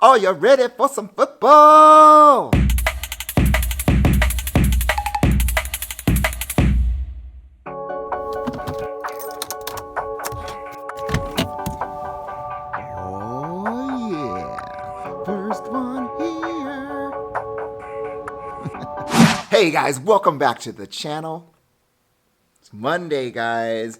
Are you ready for some football? Oh yeah, first one here. Hey guys, welcome back to the channel. It's Monday, guys.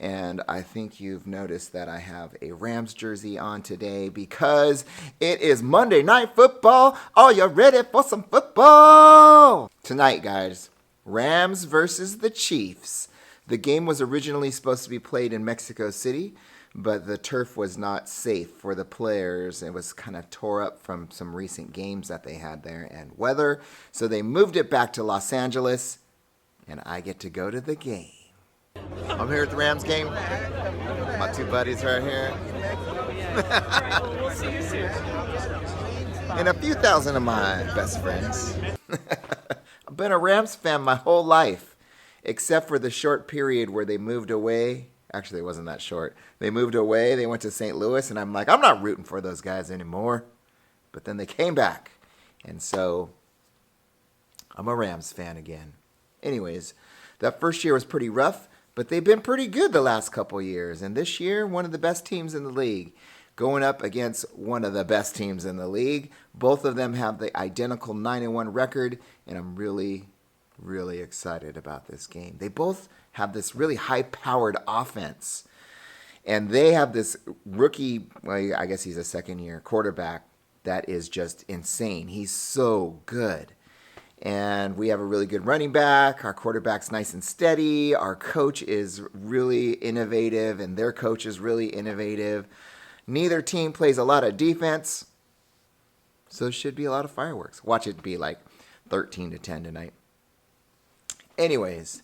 And I think you've noticed that I have a Rams jersey on today because it is Monday Night Football. Are you ready for some football? Tonight, guys, Rams versus the Chiefs. The game was originally supposed to be played in Mexico City, but the turf was not safe for the players. It was kind of tore up from some recent games that they had there and weather. So they moved it back to Los Angeles, and I get to go to the game. I'm here at the Rams game. My two buddies right here. We'll see you soon. And a few thousand of my best friends. I've been a Rams fan my whole life, except for the short period where they moved away. Actually, it wasn't that short. They moved away. They went to St. Louis, and I'm like, I'm not rooting for those guys anymore. But then they came back, and so I'm a Rams fan again. Anyways, that first year was pretty rough. But they've been pretty good the last couple years. And this year, one of the best teams in the league, going up against one of the best teams in the league. Both of them have the identical 9-1 record, and I'm really, really excited about this game. They both have this really high-powered offense. And they have this rookie, well, I guess he's a second-year quarterback, that is just insane. He's so good. And we have a really good running back. Our quarterback's nice and steady. Our coach is really innovative, and their coach is really innovative. Neither team plays a lot of defense, so it should be a lot of fireworks. Watch it be like 13-10 tonight. Anyways,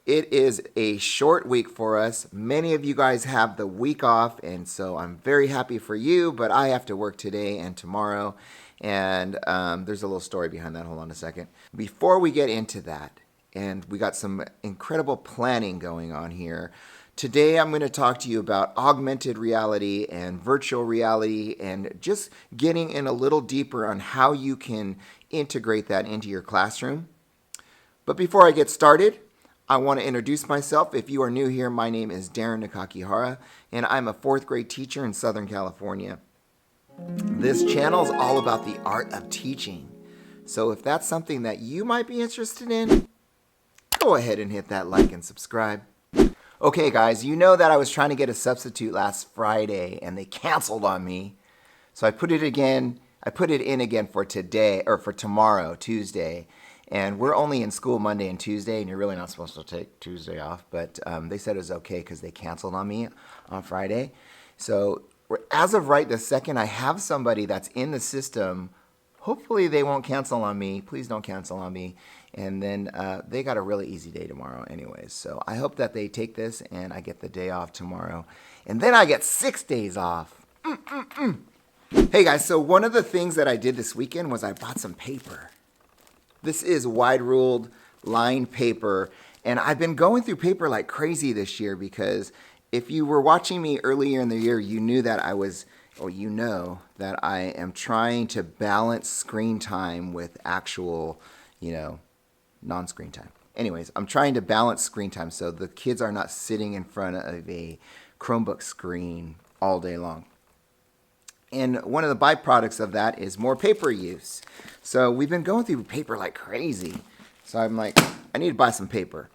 it is a short week for us. Many of you guys have the week off, and so I'm very happy for you, but I have to work today and tomorrow. And there's a little story behind that. Hold on a second. Before we get into that, and we got some incredible planning going on here. Today I'm going to talk to you about augmented reality and virtual reality and just getting in a little deeper on how you can integrate that into your classroom. But before I get started, I want to introduce myself. If you are new here, my name is Darin Nakakihara, and I'm a 4th grade teacher in Southern California. This channel is all about the art of teaching. So if that's something that you might be interested in, go ahead and hit that like and subscribe. Okay, guys, you know that I was trying to get a substitute last Friday and they canceled on me. So I put it in again for today, or for tomorrow, Tuesday. And we're only in school Monday and Tuesday, and you're really not supposed to take Tuesday off. But they said it was okay because they canceled on me on Friday. So as of right this second, I have somebody that's in the system. Hopefully they won't cancel on me. Please don't cancel on me. And then they got a really easy day tomorrow anyways. So I hope that they take this and I get the day off tomorrow. And then I get 6 days off. Hey guys, so one of the things that I did this weekend was I bought some paper. This is wide-ruled lined paper. And I've been going through paper like crazy this year because if you were watching me earlier in the year, you knew that you know that I am trying to balance screen time with actual, non-screen time. Anyways, I'm trying to balance screen time so the kids are not sitting in front of a Chromebook screen all day long. And one of the byproducts of that is more paper use. So we've been going through paper like crazy. So I'm like, I need to buy some paper.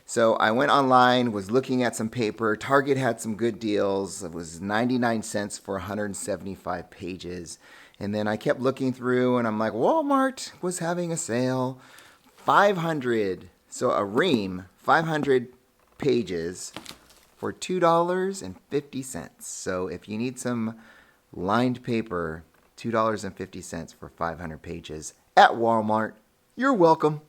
So I went online, was looking at some paper. Target had some good deals. It was 99 cents for 175 pages. And then I kept looking through, and I'm like, Walmart was having a sale. 500, so a ream, 500 pages for $2.50. So if you need some lined paper, $2.50 for 500 pages at Walmart, you're welcome.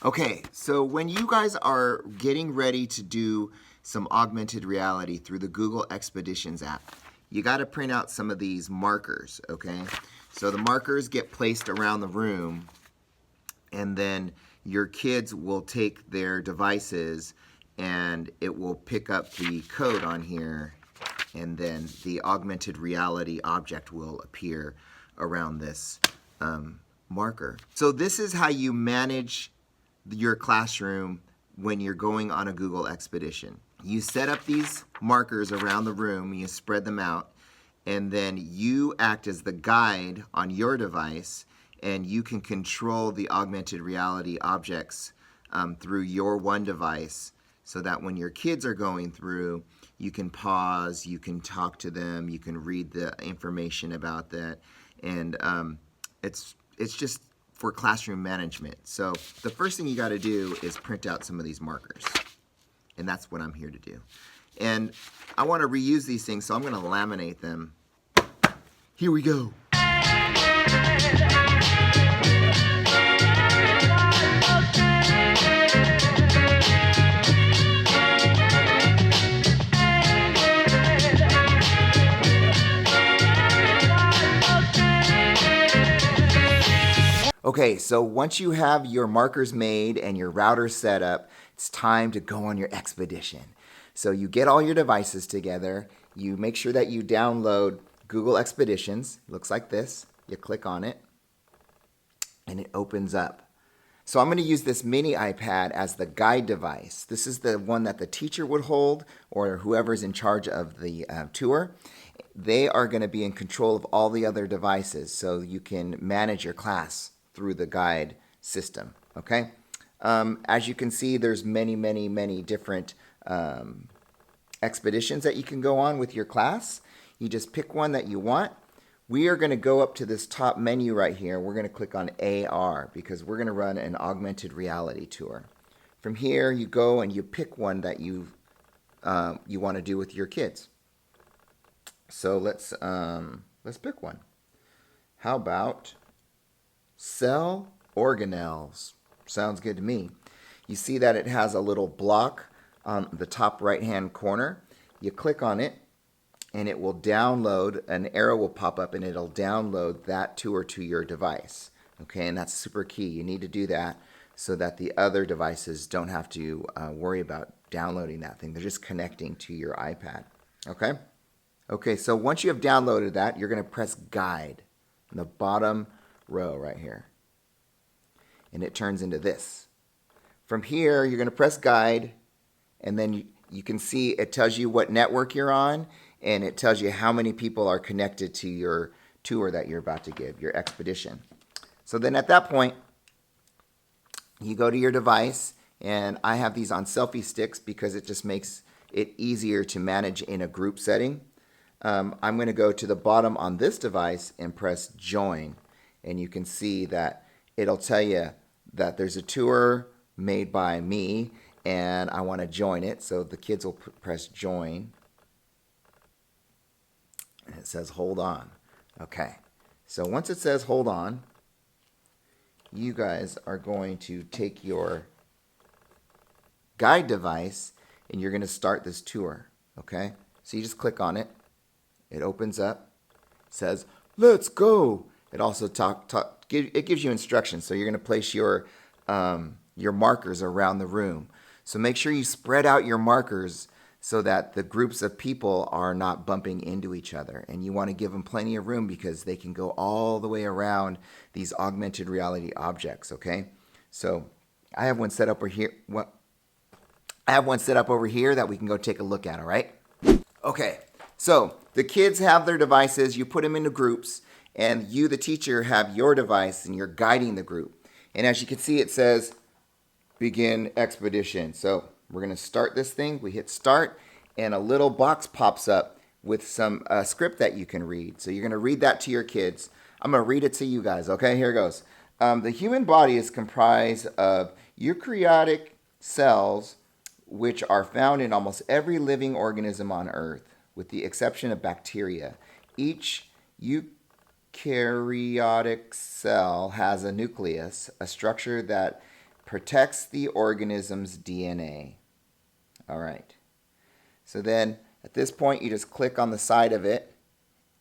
Okay, so when you guys are getting ready to do some augmented reality through the Google Expeditions app, you got to print out some of these markers, okay? So the markers get placed around the room, and then your kids will take their devices and it will pick up the code on here and then the augmented reality object will appear around this marker. So this is how you manage your classroom when you're going on a Google Expedition. You set up these markers around the room, you spread them out, and then you act as the guide on your device, and you can control the augmented reality objects through your one device, so that when your kids are going through, you can pause, you can talk to them, you can read the information about that, and it's just for classroom management. So the first thing you got to do is print out some of these markers, and that's what I'm here to do. And I want to reuse these things, so I'm going to laminate them. Here we go. Okay, so once you have your markers made and your router set up, it's time to go on your expedition. So you get all your devices together, you make sure that you download Google Expeditions. It looks like this. You click on it, and it opens up. So I'm going to use this mini iPad as the guide device. This is the one that the teacher would hold, or whoever's in charge of the tour. They are going to be in control of all the other devices, so you can manage your class through the guide system, okay? As you can see, there's many different expeditions that you can go on with your class. You just pick one that you want. We are going to go up to this top menu right here. We're going to click on AR because we're going to run an augmented reality tour. From here, you go and you pick one that you want to do with your kids. So let's pick one. How about cell organelles? Sounds good to me. You see that it has a little block on the top right-hand corner. You click on it, and it will download, an arrow will pop up, and it'll download that tour to your device. Okay, and that's super key. You need to do that so that the other devices don't have to worry about downloading that thing. They're just connecting to your iPad. Okay? Okay, so once you have downloaded that, you're going to press Guide in the bottom row right here. And it turns into this. From here, you're going to press Guide, and then you can see it tells you what network you're on, and it tells you how many people are connected to your tour that you're about to give, your expedition. So then at that point, you go to your device, and I have these on selfie sticks because it just makes it easier to manage in a group setting. I'm going to go to the bottom on this device and press Join, and you can see that it'll tell you that there's a tour made by me, and I want to join it. So the kids will press Join, and it says hold on. Okay, so once it says hold on, you guys are going to take your guide device and you're going to start this tour. Okay, so you just click on it. It opens up, says let's go. It also it gives you instructions. So you're going to place your markers around the room. So make sure you spread out your markers so that the groups of people are not bumping into each other. And you want to give them plenty of room because they can go all the way around these augmented reality objects, okay? So I have one set up over here. That we can go take a look at, all right? Okay, so the kids have their devices. You put them into groups, and you, the teacher, have your device, and you're guiding the group. And as you can see, it says begin expedition. So we're going to start this thing. We hit start, and a little box pops up with some script that you can read. So you're going to read that to your kids. I'm going to read it to you guys. Okay, here it goes. The human body is comprised of eukaryotic cells, which are found in almost every living organism on Earth, with the exception of bacteria. Each eukaryotic cell has a nucleus, a structure that protects the organism's DNA. All right. So then at this point, you just click on the side of it,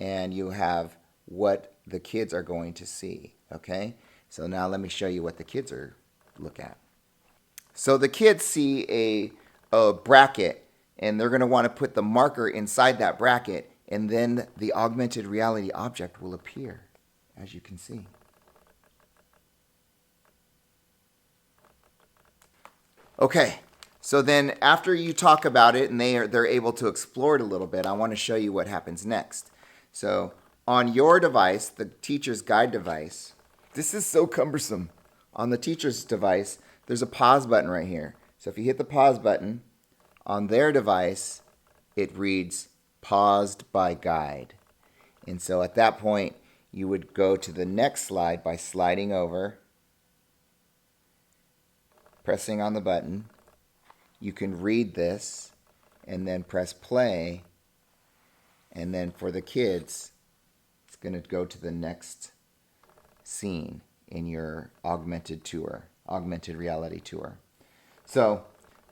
and you have what the kids are going to see. Okay. So now let me show you what the kids look at. So the kids see a bracket, and they're going to want to put the marker inside that bracket, and then the augmented reality object will appear, as you can see. Okay, so then after you talk about it and they're able to explore it a little bit, I want to show you what happens next. So on your device, the teacher's guide device, this is so cumbersome. On the teacher's device, there's a pause button right here. So if you hit the pause button, on their device, it reads paused by guide. And so at that point, you would go to the next slide by sliding over, pressing on the button. You can read this and then press play. And then for the kids, it's going to go to the next scene in your augmented reality tour. So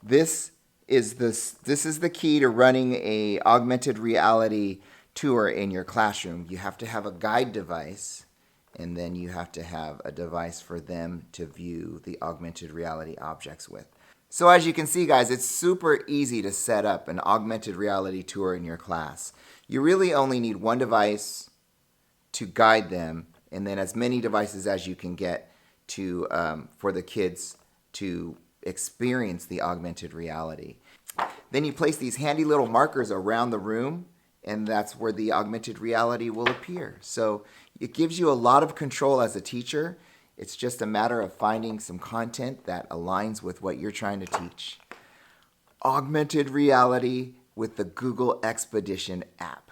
this is the key to running a augmented reality tour in your classroom. You have to have a guide device, and then you have to have a device for them to view the augmented reality objects with. So as you can see, guys, it's super easy to set up an augmented reality tour in your class. You really only need one device to guide them, and then as many devices as you can get to for the kids to experience the augmented reality. Then you place these handy little markers around the room, and that's where the augmented reality will appear. So it gives you a lot of control as a teacher. It's just a matter of finding some content that aligns with what you're trying to teach. Augmented reality with the Google Expedition app.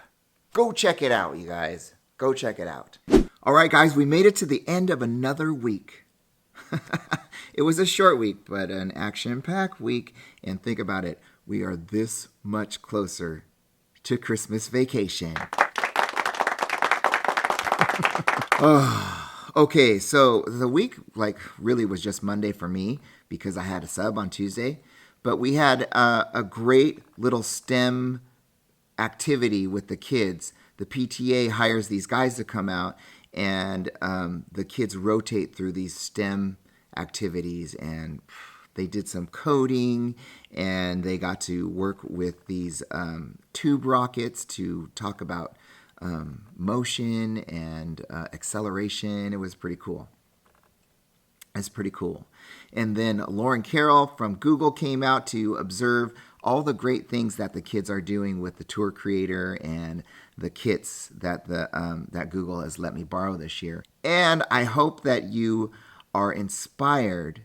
Go check it out, you guys. Go check it out. All right, guys, we made it to the end of another week. It was a short week, but an action-packed week. And think about it, we are this much closer to Christmas vacation. Okay, so the week really was just Monday for me because I had a sub on Tuesday. But we had a great little STEM activity with the kids. The PTA hires these guys to come out, and the kids rotate through these STEM activities, and they did some coding, and they got to work with these tube rockets to talk about motion and acceleration. It was pretty cool. It's pretty cool. And then Lauren Carroll from Google came out to observe all the great things that the kids are doing with the tour creator and the kits that that Google has let me borrow this year. And I hope that you are inspired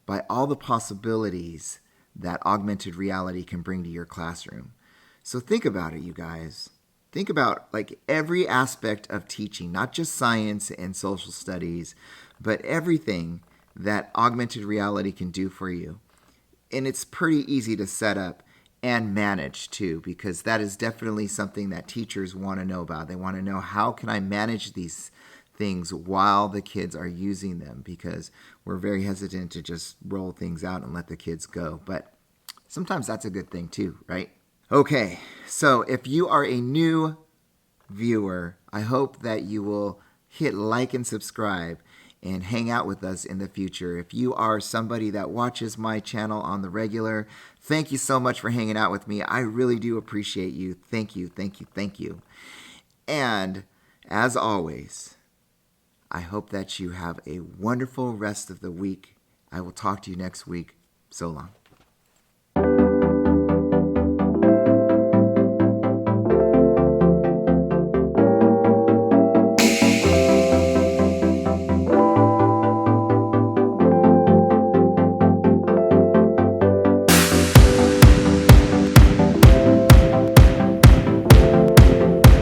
by all the possibilities that augmented reality can bring to your classroom. So think about it, you guys. Think about every aspect of teaching, not just science and social studies, but everything that augmented reality can do for you. And it's pretty easy to set up and manage too, because that is definitely something that teachers want to know about. They want to know, how can I manage these things while the kids are using them, because we're very hesitant to just roll things out and let the kids go. But sometimes that's a good thing too, right? Okay, so if you are a new viewer, I hope that you will hit like and subscribe and hang out with us in the future. If you are somebody that watches my channel on the regular, thank you so much for hanging out with me. I really do appreciate you. Thank you, thank you, thank you. And as always, I hope that you have a wonderful rest of the week. I will talk to you next week. So long.